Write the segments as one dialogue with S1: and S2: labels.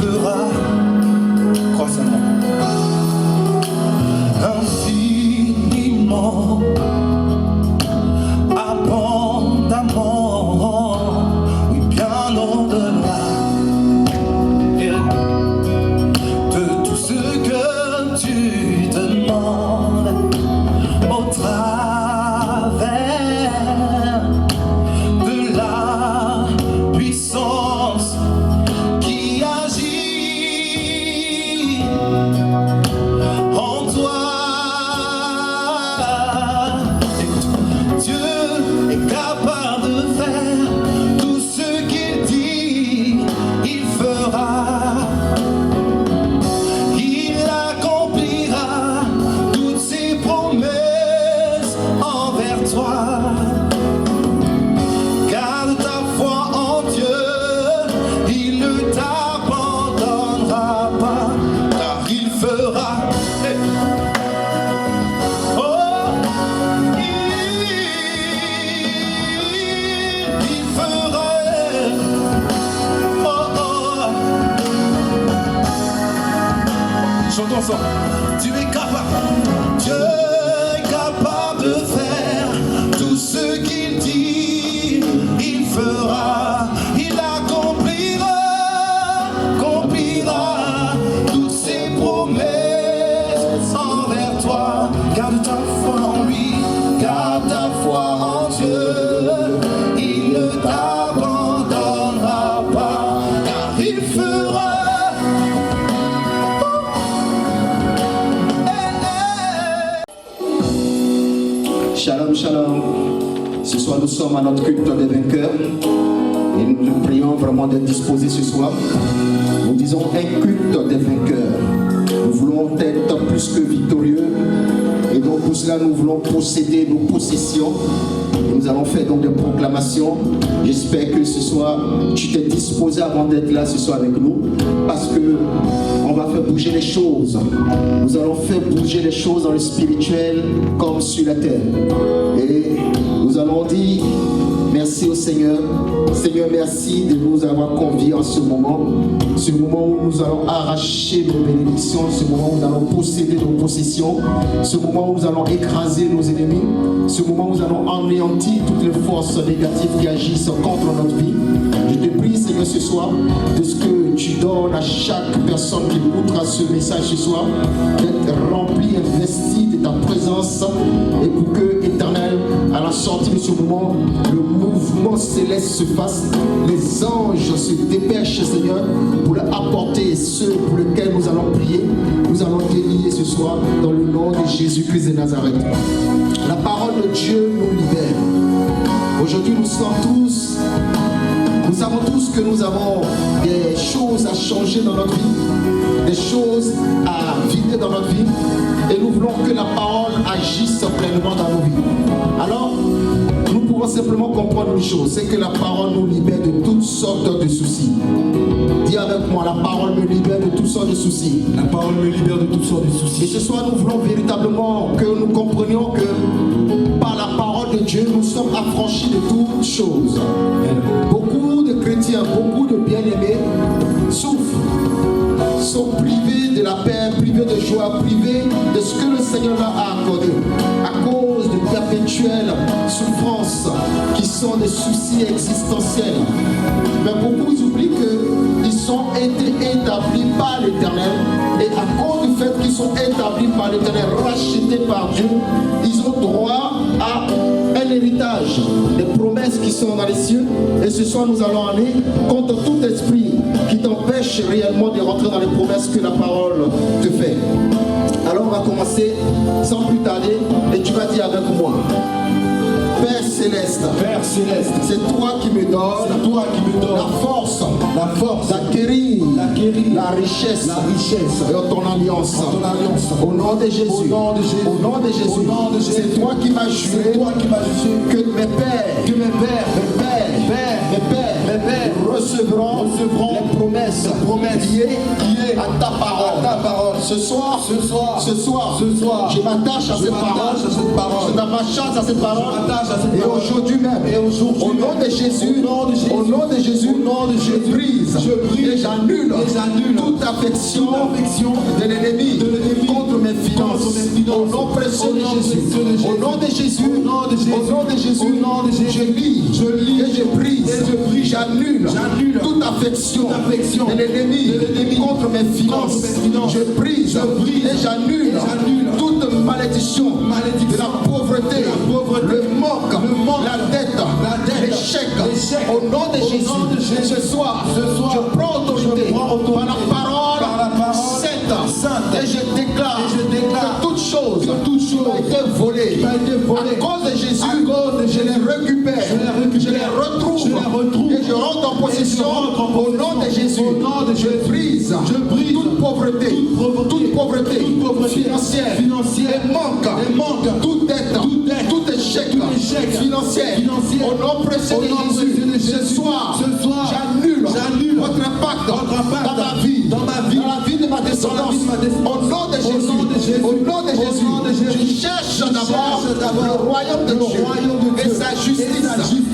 S1: fera, crois seulement, infiniment, abondamment, oui, bien au-delà de tout ce que tu demandes au travers de la puissance qui agit en toi. Écoute, Dieu est capable de faire tout ce qu'il dit, il fera. Il accomplira toutes ses promesses envers toi. Garde ta foi en Dieu, il ne t'abandonnera pas, car il fera. Hey. Oh, il fera. Oh, oh. Chantons ensemble. Dieu est capable. Dieu est capable de faire tout ce qu'il dit, il fera. Il accomplira toutes ses promesses envers toi. Garde ta foi en lui, garde ta foi en Dieu. Il ne t'abandonnera pas, car il fera.
S2: Shalom, shalom. Ce soir, nous sommes à notre culte des vainqueurs. Et nous prions vraiment d'être disposés ce soir. Nous disons un culte des vainqueurs. Nous voulons être plus que victorieux. Et donc pour cela, nous voulons posséder nos possessions. Et nous allons faire donc des proclamations. J'espère que ce soir, tu t'es disposé avant d'être là ce soir avec nous. Parce que on va faire bouger les choses. Nous allons faire bouger les choses dans le spirituel comme sur la terre. Et nous allons dire merci au Seigneur. Seigneur, merci de nous avoir conviés en ce moment où nous allons arracher nos bénédictions, ce moment où nous allons posséder nos possessions, ce moment où nous allons écraser nos ennemis, ce moment où nous allons anéantir toutes les forces négatives qui agissent contre notre vie. Je te prie, Seigneur, ce soir, de ce que tu donnes à chaque personne qui écoutera ce message ce soir, d'être rempli, investi de ta présence, et pour que, Éternel, à la sortie de ce moment, le mouvement céleste se fasse, les anges se dépêchent, Seigneur, pour leur apporter ceux pour lesquels nous allons prier. Nous allons délier ce soir dans le nom de Jésus-Christ de Nazareth. La parole de Dieu nous libère. Aujourd'hui, nous savons tous que nous avons des choses à changer dans notre vie, des choses à vider dans notre vie, et nous voulons que la parole agisse pleinement dans nos vies. Alors, nous pouvons simplement comprendre une chose, c'est que la parole nous libère de toutes sortes de soucis. Dis avec moi, la parole me libère de toutes sortes de soucis.
S1: La parole me libère de toutes sortes de soucis.
S2: Et ce soir, nous voulons véritablement que nous comprenions que par la parole de Dieu, nous sommes affranchis de toutes choses. Beaucoup de chrétiens, beaucoup de bien-aimés souffrent, sont privés de la paix, privés de joie, privés de ce que le Seigneur leur a accordé à cause de perpétuelles souffrances qui sont des soucis existentiels. Mais beaucoup oublient qu'ils ont été établis par l'Éternel, et à cause du fait qu'ils sont établis par l'Éternel, rachetés par Dieu, ils ont droit à un héritage, des promesses qui sont dans les cieux. Et ce soir, nous allons aller contre tout esprit qui t'empêche réellement de rentrer dans les promesses que la parole te fait. Alors on va commencer sans plus tarder, et tu vas dire avec moi: Père céleste, c'est toi qui me donnes, la force d'acquérir la richesse de ton alliance. Au nom de Jésus, c'est toi qui m'as juré que mes pères recevront les promesses liées à ta parole. ce soir, je m'attache à cette parole. Je m'attache à cette parole. Et aujourd'hui même, au nom de Jésus, je brise et j'annule toute affection de l'ennemi contre mes finances. Au nom précieux de Jésus. Au nom de Jésus. Je lis et je brise. J'annule toute affection de l'ennemi contre mes finances. Je brise et j'annule toute malédiction de la pauvreté, le manque, la dette, l'échec. Au nom de Jésus, ce soir, je prends autorité par la parole sainte et je déclare que toute chose a été volée. À cause de Jésus, je les récupère, je les retrouve et je rentre en possession au nom de Jésus. Je brise toute pauvreté financière et manque, toute dette, tout échec financier. Au nom précieux de Jésus, ce soir, j'annule votre impact dans ma vie, dans la vie de ma descendance. Au nom de Jésus, je cherche d'abord le royaume de Dieu et sa justice.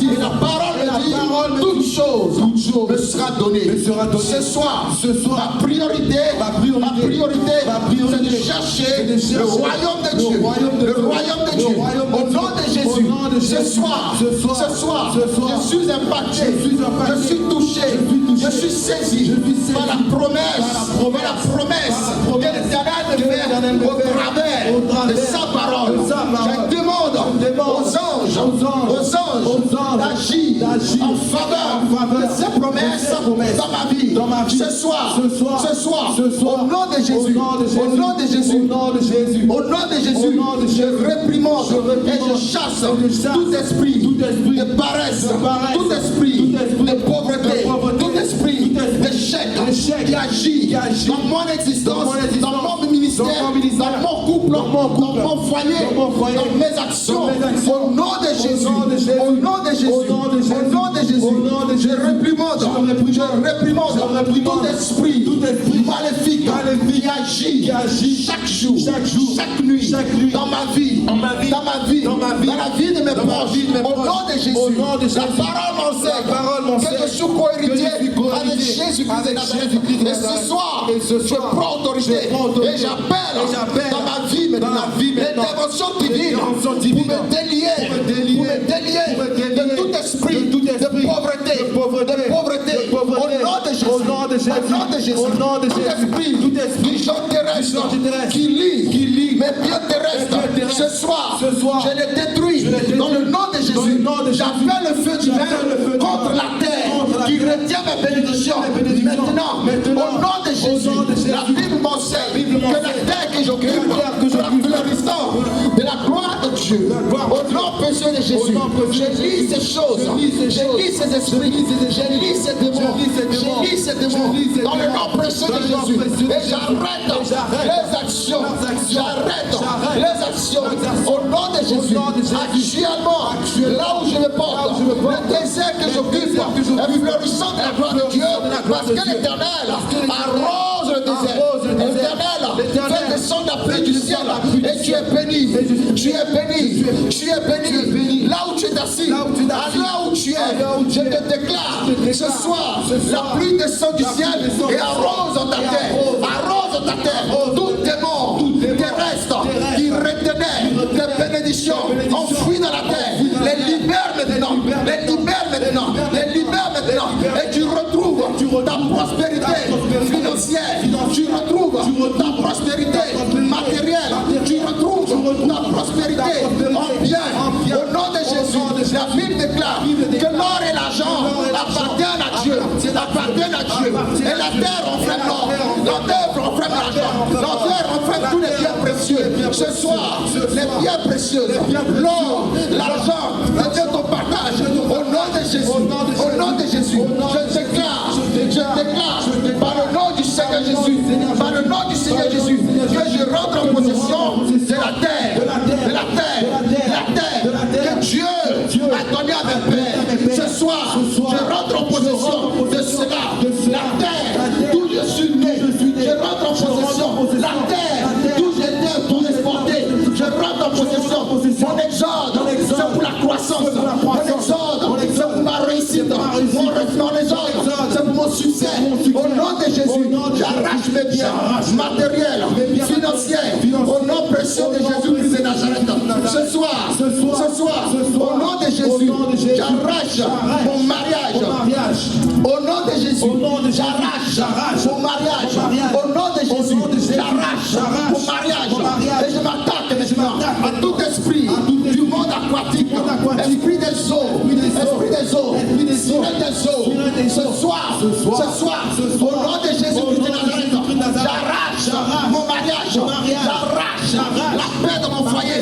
S2: Et la parole dit, toute chose me sera donnée. Ce soir, ma priorité, c'est de chercher le royaume de Dieu. Le royaume de Dieu. Au nom de Jésus, ce soir, je suis impacté, je suis touché, je suis saisi par la promesse que l'Éternel me fait au travers de sa parole. Je demande aux anges d'agir en faveur de ces promesses dans ma vie. Ce soir, au nom de Jésus, je réprimande et je chasse tout esprit de paresse, tout esprit de pauvreté, tout esprit d'échec qui agit dans mon existence, dans mon ministère, dans mon couple, dans mon foyer, dans mes actions. Au nom de Jésus, je réprimande tout esprit maléfique qui agit chaque jour, chaque nuit, dans ma vie, dans la vie de mes proches. Au nom de Jésus, la parole m'enseigne que je suis co-héritier avec Jésus-Christ de Nazareth. Et ce soir, je prends autorité et j'appelle dans ma vie l'intervention divine pour me délier de tout esprit de pauvreté. Au nom de Jésus, tout esprit du genre terrestre qui lie mes biens terrestres. Ce soir, je les détruis dans le nom de Jésus. J'appelle le feu divin contre la terre qui retient mes bénédictions. Maintenant, au nom de Jésus, la Bible m'enseigne que la terre que j'occupe, la fleurissant de la gloire de Dieu, au nom précieux de Jésus, je lis ces choses, je lis ces esprits, je lis ces démons, dans le nom précieux de Jésus, et j'arrête les actions, au nom de Jésus. Actuellement, là où je me porte, le désert que j'occupe est fleurissant de la gloire de Dieu, parce que l'Éternel arrose le désert. L'Éternel fait descendre la pluie du ciel, et tu es béni. Là où tu es assis, là où tu es, je te déclare ce soir, la pluie descend du ciel et arrose ta terre. Tout démon terrestre qui retenait des bénédictions enfouies dans la terre, les libère maintenant. Et tu retrouves ta prospérité financière, tu retrouves ta prospérité matérielle, tu retrouves ta prospérité en bien. Au nom de Jésus, la Bible déclare que l'or et l'argent appartiennent à Dieu. Et la terre enflamme l'or, la terre enflamme l'argent, la terre enflamme tous les biens précieux. Ce soir, les biens précieux, l'or, l'argent, le Dieu ton partage. Au nom de Jésus, je déclare, par le nom du Seigneur Jésus, que je rentre en possession de la terre, que Dieu a donné à mes pères. Ce soir, je rentre en possession de cela, la terre d'où je suis né. Je rentre en possession, la J'arrache mes biens matériels, financiers. Au nom précieux de Jésus-Christ de Nazareth. Ce soir, au nom de Jésus, j'arrache mon mariage. Au nom de Jésus, j'arrache mon mariage. Au nom de Jésus, j'arrache mon mariage. Et je m'attaque maintenant à tout esprit du monde aquatique, esprit des eaux, sirène des eaux. Ce soir, au nom de Jésus-Christ de Nazareth, j'arrache mon mariage, j'arrache la paix de mon foyer,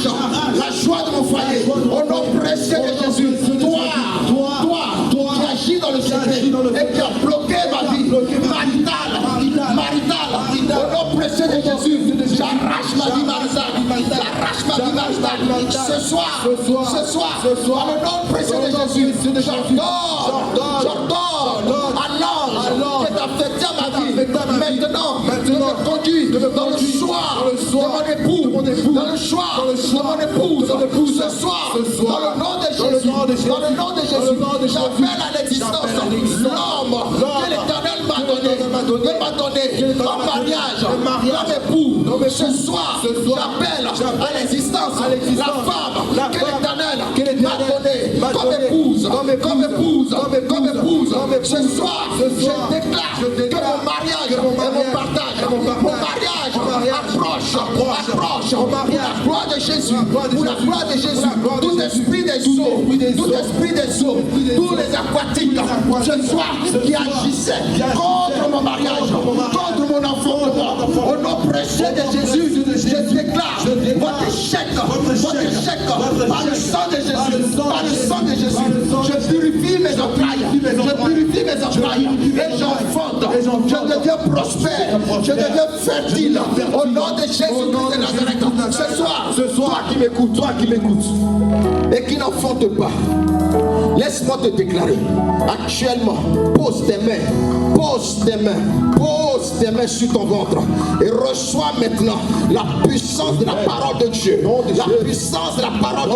S2: j'arrache la joie de mon foyer. Au nom précieux de Jésus, toi qui agis dans le secret et qui a bloqué ma vie maritale. Au nom précieux de Jésus, j'arrache ma vie maritale. Ce soir, au nom précieux de Jésus, j'ordonne à l'ange qui est affecté à ma vie maintenant de me conduire dans le choix de mon époux, dans le choix de mon épouse. Ce soir, dans le nom de Jésus, j'appelle à l'existence l'homme que l'Éternel m'a donné en mariage, mon époux. Ce soir, j'appelle à l'existence la femme que l'Éternel m'a donnée comme épouse. Ce soir, je déclare que mon mariage et mon partage, approche pour la gloire de Jésus, tout esprit des eaux, tous les aquatiques, ce soir qui agissaient contre mon mariage, contre mon enfantement, au nom précieux de Jésus, je déclare votre échec par le sang de Jésus, je purifie mes entrailles, et j'enfante, je deviens prospère, je deviens fertile, au nom de Jésus de Nazareth. Ce soir, toi qui m'écoutes, et qui n'enfante pas, laisse-moi te déclarer, actuellement, pose tes mains sur ton ventre, et reçois maintenant la puissance de la parole de Dieu, la puissance de la parole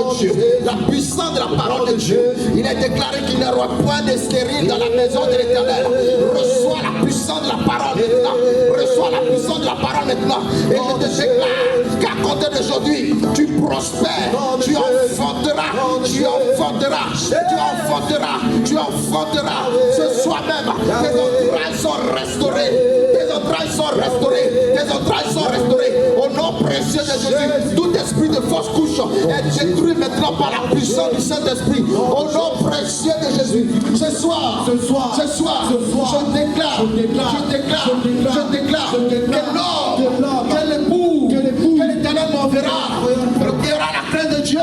S2: de Dieu. Il est déclaré qu'il n'y aura point de stérile dans la maison de l'Éternel. Reçois la puissance de la parole maintenant, et je te déclare qu'à compter d'aujourd'hui, tu prospères, tu enfanteras. Ce soir même, tes entrailles sont restaurées. Au nom précieux de Jésus, tout esprit de fausse couche est détruit maintenant par la puissance du Saint-Esprit. Au nom précieux de Jésus, ce soir, je déclare que l'homme, que l'époux, que l'Éternel m'enverra, aura la crainte de Dieu,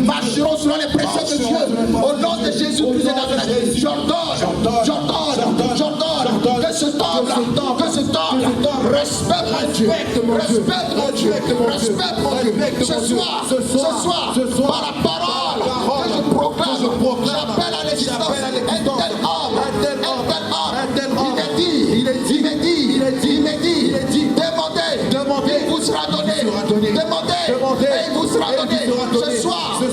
S2: marcheront sur les préceptes de Dieu. Au nom de Jésus-Christ de Nazareth, j'ordonne que ce temple respecte mon Dieu. Ce soir, par la parole que je proclame, j'appelle à l'existence un tel homme. Il est dit, demandez, il vous sera donné. Demandez, et il vous sera donné. Ce soir, je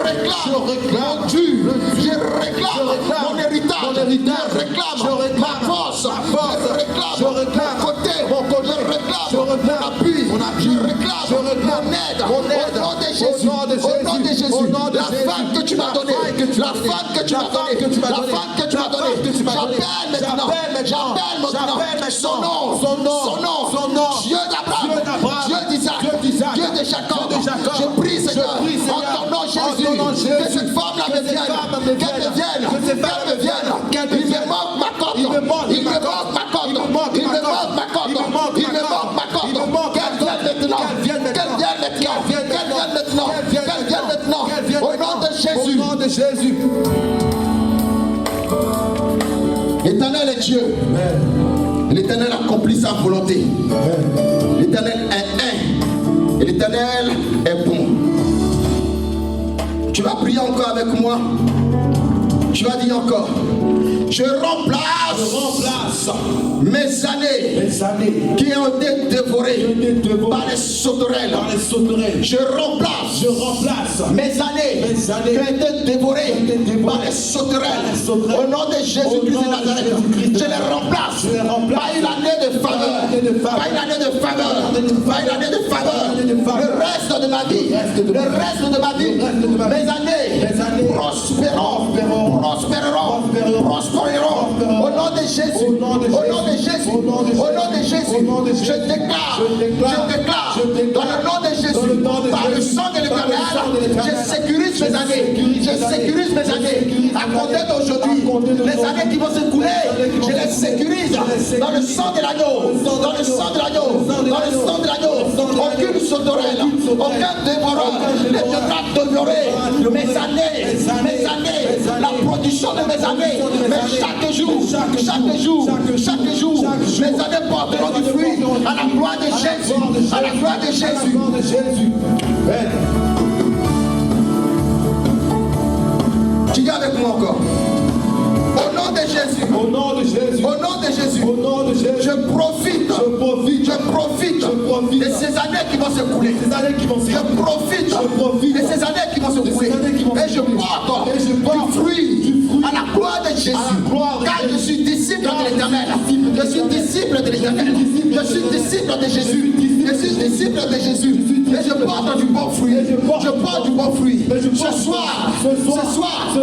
S2: réclame mon Dieu, je réclame mon héritage, je réclame ma force, je réclame mon côté, je réclame mon appui, je réclame mon aide. Au nom de Jésus, la femme que tu m'as donnée, j'appelle maintenant son nom, Dieu d'Abraham, Dieu d'Isaac, Dieu de Jacob. Je prie, Seigneur, en ton nom Jésus, que cette femme-là me vienne, qu'elle me vienne. Il me manque ma corde, qu'elle vienne maintenant, au nom de Jésus. L'Éternel est Dieu. L'Éternel accomplit sa volonté. L'Éternel est un. Et l'Éternel est bon. Tu vas prier encore avec moi. Tu vas dire encore: Je remplace mes années qui ont été dévorées par les sauterelles. Je remplace mes années qui ont été dévorées par les sauterelles. Au nom de Jésus-Christ de Nazareth, je les remplace par une année de faveur. Par une année de faveur. Par une année de faveur. Le reste de ma vie. Le reste de ma vie. Mes années prospéreront. Au nom de Jésus. Au nom de Jésus. Au nom de Jésus. Je déclare. Dans le nom de Jésus. Par le sang de l'Éternel. Je sécurise mes années. Je sécurise mes années. À compter d'aujourd'hui. Les années qui vont s'écouler. Je les sécurise. Dans le sang de l'agneau. Dans le sang de l'agneau. Dans le sang de l'agneau. Aucune sauterelle. Aucun dévoreur ne viendra dévorer mes années. La production de mes années. Mais chaque jour, mes années porteront du fruit à la gloire de Jésus. À la gloire de Jésus. Tu dis avec moi encore. Au nom de Jésus. Au nom de Jésus. Au nom de Jésus. Au nom de Jésus. Je profite de ces années qui vont s'écouler. Je profite de ces années qui vont s'écouler. Et je porte du fruit à la gloire de Jésus. Car je suis disciple de l'Éternel. Je suis disciple de l'Éternel. Je suis disciple de Jésus. Je suis disciple de Jésus. Et je porte du bon fruit. Je porte du bon fruit. Ce soir, je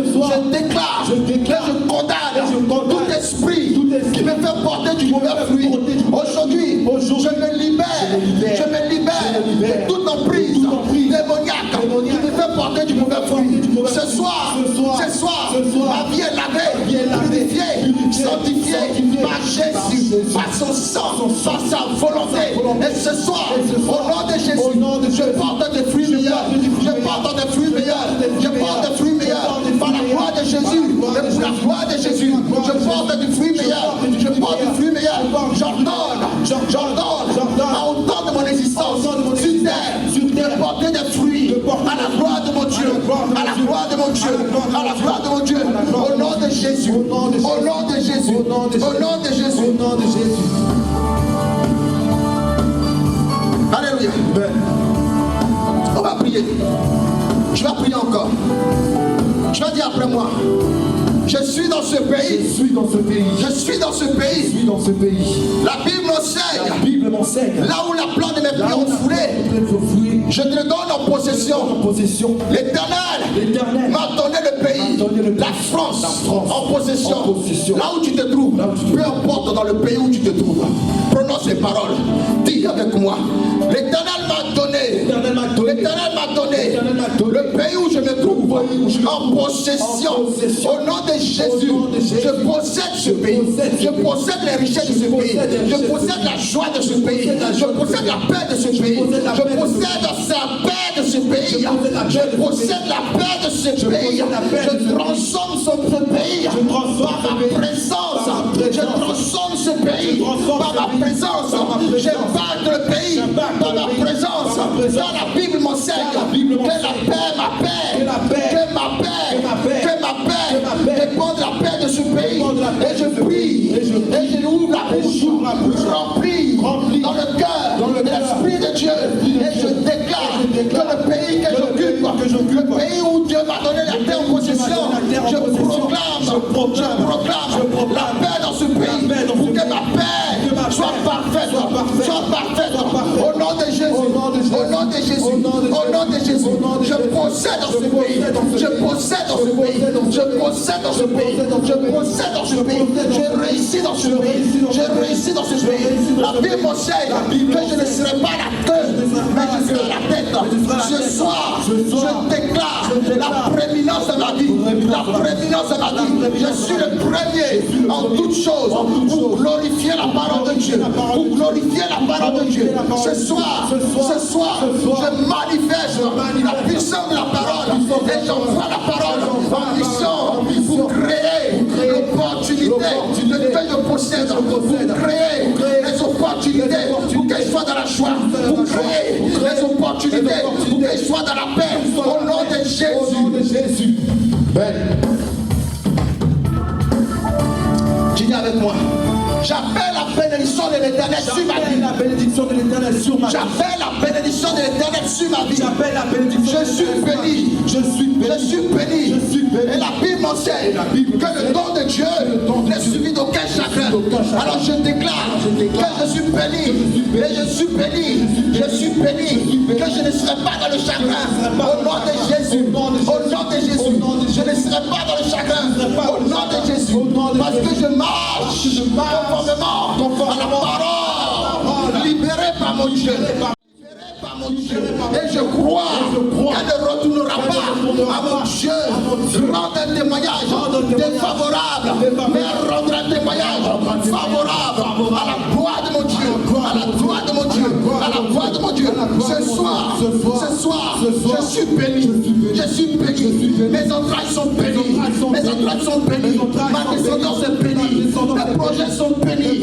S2: déclare, je condamne tout esprit qui me fait porter du mauvais fruit. Aujourd'hui, je me libère de toute emprise démoniaque qui me fait porter du mauvais fruit. Ce soir, ma vie est lavée, purifiée, sanctifiée par Jésus, par son sang, par sa volonté. Et ce soir, au nom de Jésus, je porte des fruits meilleurs. Je porte des fruits meilleurs. Je porte des fruits meilleurs. Par la gloire de Jésus. Et pour la gloire de Jésus, je porte du fruit meilleur. Je porte du fruit meilleur. J'ordonne à autant de mon existence sur terre de porter des fruits à la gloire de mon Dieu. À la gloire de mon Dieu. À la gloire de mon Dieu. Au nom de Jésus. Au nom de Jésus. Au nom de Jésus. Au nom de Jésus. Alléluia. On va prier. Je vais prier encore. Tu vas dire après moi. Je suis dans ce pays. Je suis dans ce pays. La Bible m'enseigne. Là où la plante de mes pieds ont foulé, je te le donne en possession. L'Éternel m'a donné le pays, la France en possession. Là où tu te trouves, peu importe dans le pays où tu te trouves, prononce les paroles. Dis avec moi. L'Éternel m'a donné le pays où je me trouve en possession. Au nom de Jésus, je possède ce pays. Je possède les richesses de ce pays. Je possède la joie de ce pays. Je possède la paix de ce pays. Je possède sa paix de ce pays. Je possède la paix de ce pays. Je transforme ce pays par ma présence. Je transforme ce pays par ma présence. Je bâtis le pays par ma présence. Dans la Bible m'enseigne que la paix dépend de la paix de ce pays. Et je prie, et je ouvre la bouche, remplie dans le cœur de l'Esprit de Dieu. Et je déclare que le pays que j'occupe, le pays où Dieu m'a donné la terre en possession, je proclame la paix dans ce pays, pour que ma paix soit parfaite. Au nom de Jésus, je possède dans ce pays, je réussis dans ce pays, La Bible m'enseigne que je ne serai pas la queue, mais je serai la tête. Ce soir, je déclare la prééminence de ma vie, Je suis le premier en toutes choses pour glorifier la parole de Dieu. Ce soir, je manifeste la puissance de la parole et j'envoie la parole en mission pour créer l'opportunité que je possède, pour créer les opportunités pour que je sois dans la joie, pour créer les opportunités pour que je sois dans la paix, au nom de Jésus. avec moi. J'appelle la bénédiction de l'Éternel sur ma vie.
S1: La bénédiction de l'Éternel sur ma vie.
S2: J'appelle la bénédiction de l'Éternel sur ma vie.
S1: J'appelle la bénédiction.
S2: Je suis béni.
S1: Je suis béni.
S2: Je suis béni.
S1: Je suis béni.
S2: Et la Bible m'enseigne que le don de Dieu n'est suivi d'aucun chagrin. Alors je déclare que je suis béni. Et je suis béni. Je suis béni. Que je ne serai pas dans le chagrin. Au nom de Jésus. Au nom de Jésus. Je ne serai pas dans le chagrin. Au nom de Jésus. Parce que je marche conformément à la parole libérée par mon Dieu. Et je crois qu'elle ne retournera pas à mon Dieu. Rendre un témoignage défavorable, mais elle rendra un témoignage favorable à la gloire de mon Dieu, à la gloire de mon Dieu, à la gloire de mon Dieu. Ce soir, je suis béni, je suis béni. Mes entrailles sont bénies, mes entrailles sont bénies, ma descendance est bénie, mes projets sont bénis,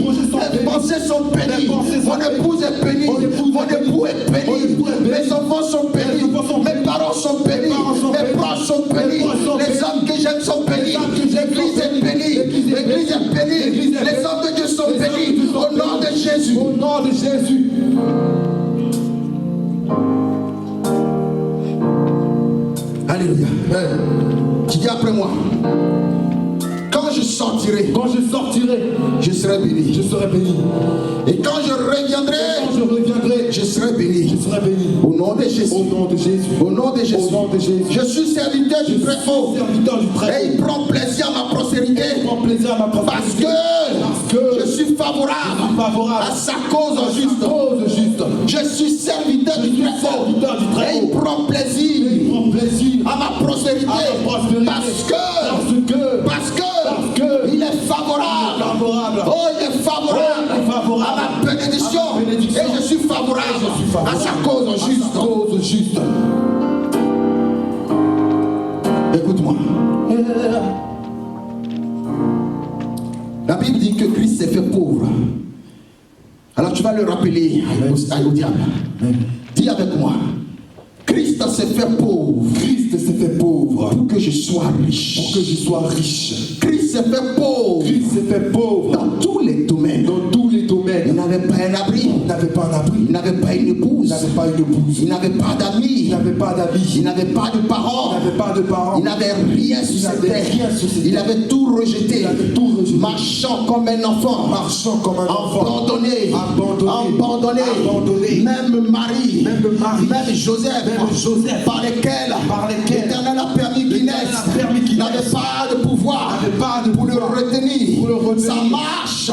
S2: mes pensées sont bénies, mon épouse est bénie, mon époux est béni. Mes enfants sont bénis, mes parents sont bénis, mes proches sont bénis, les hommes que j'aime sont bénis, l'église est bénie, l'église est bénie, les hommes de Dieu sont bénis, au nom de Jésus.
S1: Au nom de Jésus.
S2: Alléluia. Tu dis après moi. Quand je sortirai, je serai béni.
S1: Je serai béni.
S2: Et quand je reviendrai, je serai béni.
S1: Je serai béni.
S2: Au nom de Jésus.
S1: Au nom de Jésus.
S2: Au nom de Jésus.
S1: Au nom de Jésus.
S2: Je suis serviteur du Très-Haut. Et il prend plaisir à ma prospérité. Parce que je suis favorable à sa cause juste. Je suis serviteur du Très-Haut. Et il prend plaisir à ma prospérité. Parce que il est favorable. Oh, il est favorable à ma bénédiction. Et je suis favorable à sa cause juste. Écoute-moi. La Bible dit que Christ s'est fait pauvre. Alors tu vas le rappeler au diable. Dis avec moi. Christ s'est fait pauvre.
S1: Christ s'est fait pauvre.
S2: Pour que je sois riche.
S1: Pour que je sois riche.
S2: Christ s'est fait pauvre.
S1: Christ s'est fait pauvre.
S2: Dans tous les domaines.
S1: Dans tous les domaines.
S2: Il n'avait pas un abri.
S1: Il n'avait pas un abri.
S2: Il n'avait pas une épouse.
S1: Il n'avait pas une épouse.
S2: Il n'avait pas d'amis.
S1: Il n'avait pas d'amis.
S2: Il n'avait pas de parents.
S1: Il n'avait pas de parents.
S2: Il n'avait rien sur cette terre. Il avait tout rejeté.
S1: Il avait tout rejeté.
S2: Marchant comme un enfant.
S1: Marchant comme un enfant.
S2: Abandonné. Même Marie. Même Joseph. Par lesquels l'Éternel a permis qu'il naisse. N'avait pas de pouvoir pour le retenir. Sa marche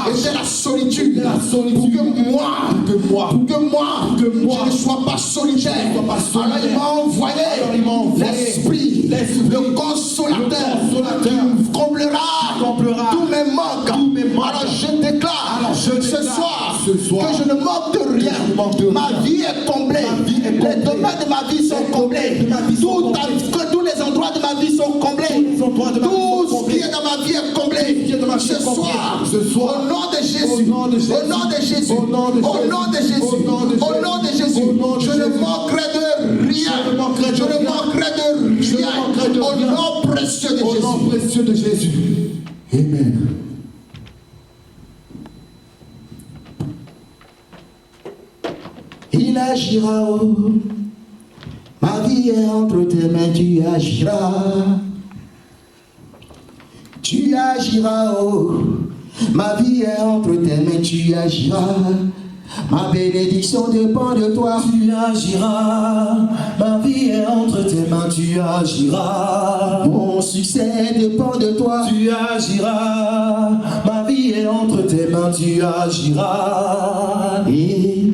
S2: était la solitude. Pour que moi, je ne sois pas solitaire. Alors il m'a envoyé l'Esprit, le consolateur, qui comblera tous mes manques. Alors je déclare ce soir que je ne manque de rien. Ma vie est comblée. Les domaines de ma vie sont comblés. Tous les endroits de ma vie sont comblés. Tout ce qui est dans ma vie est comblé. Ce soir, au nom de Jésus, au nom de Jésus, au nom de Jésus, je ne manquerai de rien. Je ne manquerai de rien. Au nom précieux de Jésus. Amen. Il agira, oh, ma vie est entre tes mains, tu agiras. Tu agiras, oh, ma vie est entre tes mains, tu agiras. Ma bénédiction dépend de toi.
S1: Tu agiras, ma vie est entre tes mains, tu agiras.
S2: Mon succès dépend de toi.
S1: Tu agiras, ma vie est entre tes mains, tu agiras.
S2: Et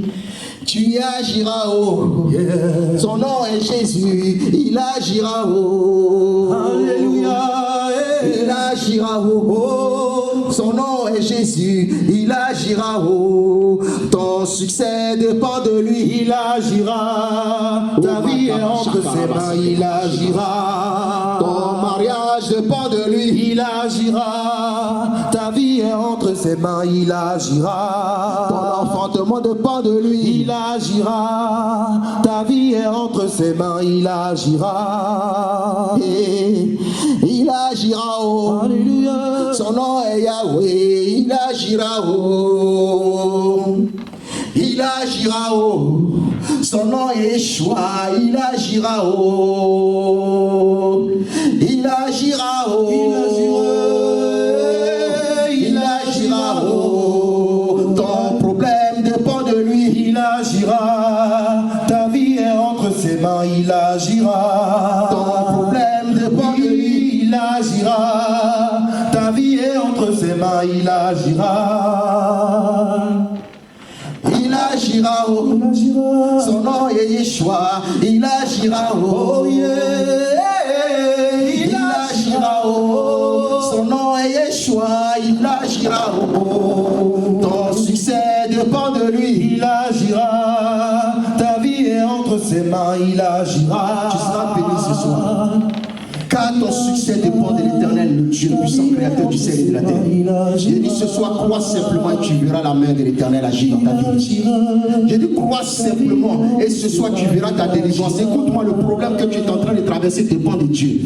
S2: tu agiras, oh, yeah. Son nom est Jésus, il agira, oh.
S1: Alléluia,
S2: il agira, oh. Son nom est Jésus, il agira, oh. Ton succès dépend de lui, il agira. Ta vie est entre ses mains, il agira. Ton mariage dépend de lui, il agira. Ta vie est entre
S1: entre ses mains, il agira.
S2: Ton enfantement dépend de lui.
S1: Il agira. Ta vie est entre ses mains, il agira.
S2: Et il agira, oh.
S1: Alléluia.
S2: Son nom est Yahweh, il agira, oh. Il agira, oh. Son nom est Yeshua, il agira, oh. Il agira, oh. Il agira, oh. Ton problème dépend de lui.
S1: Il agira. Ta vie est entre ses mains, il agira.
S2: Ton problème dépend de lui.
S1: Il agira. Ta vie est entre ses mains, il agira.
S2: Il agira, oh.
S1: Il agira.
S2: Son nom est Yeshua, il agira, oh.
S1: Oh yeah.
S2: Il agira, oh. Son nom est Yeshua, il agira, oh. Ton succès dépend de lui.
S1: Il agira. Ta vie est entre ses mains, il agira.
S2: Tu seras béni ce soir. Car ton succès dépend de l'Éternel, le Dieu puissant, créateur du ciel et de la terre. J'ai dit ce soir, crois simplement et tu verras la main de l'Éternel agir dans ta vie. J'ai dit crois simplement et ce soir tu verras ta délivrance. Écoute-moi, le problème que tu es en train de traverser dépend de Dieu.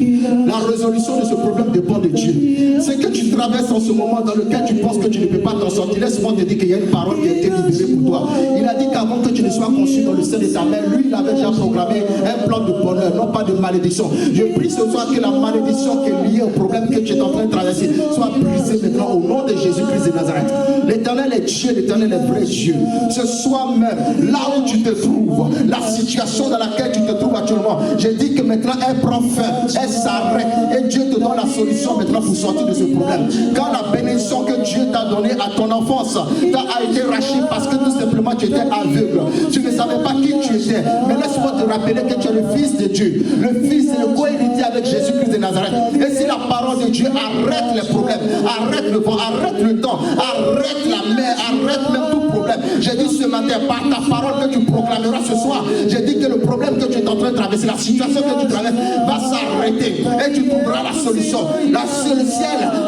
S2: La résolution de ce problème dépend de Dieu. Ce que tu traverses en ce moment dans lequel tu penses que tu ne peux pas t'en sortir, laisse-moi te dire qu'il y a une parole qui a été libérée pour toi. Il a dit qu'avant que tu ne sois conçu dans le sein de ta mère, lui il avait déjà programmé un plan de bonheur, non pas de malédiction. Je prie ce soir que la malédiction qui est liée au problème que tu es en train de traverser soit brisée maintenant au nom de Jésus-Christ de Nazareth. L'Éternel est Dieu, l'Éternel est vrai Dieu. Ce soir même, là où tu te trouves, la situation dans laquelle tu te trouves actuellement, j'ai dit que maintenant elle prend fin, elle s'arrête et Dieu te donne la solution maintenant pour sortir de ce problème. Quand la bénédiction que Dieu t'a donnée à ton enfance a été rachée parce que tout simplement tu étais aveugle, tu ne savais pas qui tu étais, mais laisse-moi te rappeler que tu es le Fils de Dieu, le Fils et le co-héritier avec Jésus-Christ de Nazareth. Et si la parole de Dieu arrête les problèmes, arrête le vent, arrête le temps, arrête la mer, arrête même tout problème, j'ai dit ce matin par ta parole que tu proclameras ce soir, j'ai dit que le problème que tu es en train de traverser, la situation que tu traverses va s'arrêter et tu trouveras la solution. Le ciel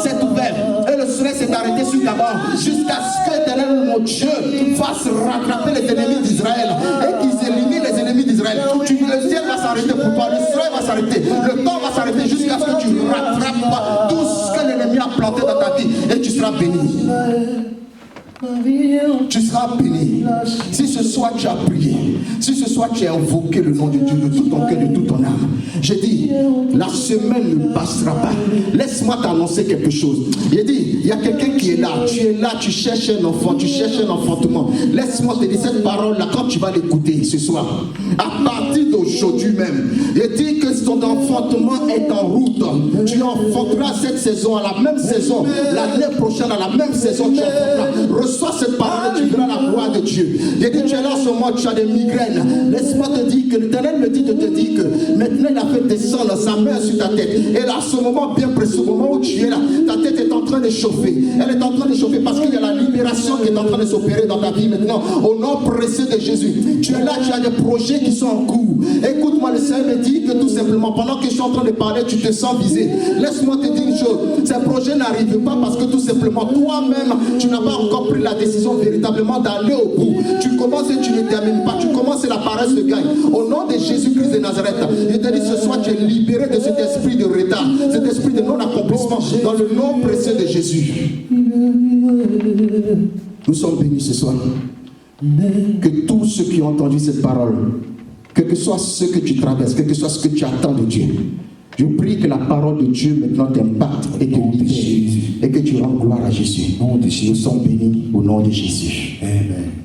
S2: s'est ouvert et le soleil s'est arrêté sur ta mort jusqu'à ce que l'Éternel, mon Dieu, fasse rattraper les ennemis d'Israël et qu'ils éliminent les ennemis d'Israël. Le ciel va s'arrêter pour toi, le soleil va s'arrêter, le temps va s'arrêter jusqu'à ce que tu rattrapes tout ce que l'ennemi a planté dans ta vie et tu seras béni. Tu seras béni. Si ce soir tu as prié, si ce soir tu as invoqué le nom de Dieu de tout ton cœur, de toute ton âme, j'ai dit, la semaine ne passera pas. Laisse-moi t'annoncer quelque chose. J'ai dit, il y a quelqu'un qui est là, tu cherches un enfant, tu cherches un enfantement. Laisse-moi te dire cette parole-là, quand tu vas l'écouter ce soir, à partir d'aujourd'hui même, j'ai dit que ton enfantement est en route. Tu enfanteras cette saison, à la même saison, l'année prochaine, à la même saison, tu enfanteras. Reçois cette parole et tu verras la gloire de Dieu. J'ai dit, tu es là en ce moment, tu as des migraines. Laisse-moi te dire que l'Éternel me dit de te dire que maintenant il a fait descendre sa main sur ta tête. Et là, à ce moment bien précis, au moment où tu es là, ta tête est en train de chauffer. Elle est en train de chauffer parce qu'il y a la libération qui est en train de s'opérer dans ta vie maintenant. Au nom précieux de Jésus. Tu es là, tu as des projets qui sont en cours. Écoute-moi, le Seigneur me dit que tout simplement, pendant que je suis en train de parler, tu te sens visé. Laisse-moi te dire une chose. Ces projets n'arrivent pas parce que tout simplement, toi-même, tu n'as pas encore pris la décision véritablement d'aller au bout. Tu commences et tu ne termines pas. Tu commences et la paresse se gagne. Au nom de Jésus-Christ de Nazareth, je te dis ce soir, tu es libéré de cet esprit de retard, cet esprit de non-accomplissement, dans le nom précieux de Jésus. Nous sommes bénis ce soir. Que tous ceux qui ont entendu cette parole, quel que soit ce que tu traverses, quel que soit ce que tu attends de Dieu, je prie que la parole de Dieu maintenant t'impacte et te libère et que tu rends gloire à Jésus. Nous sommes bénis au nom de Jésus. Amen.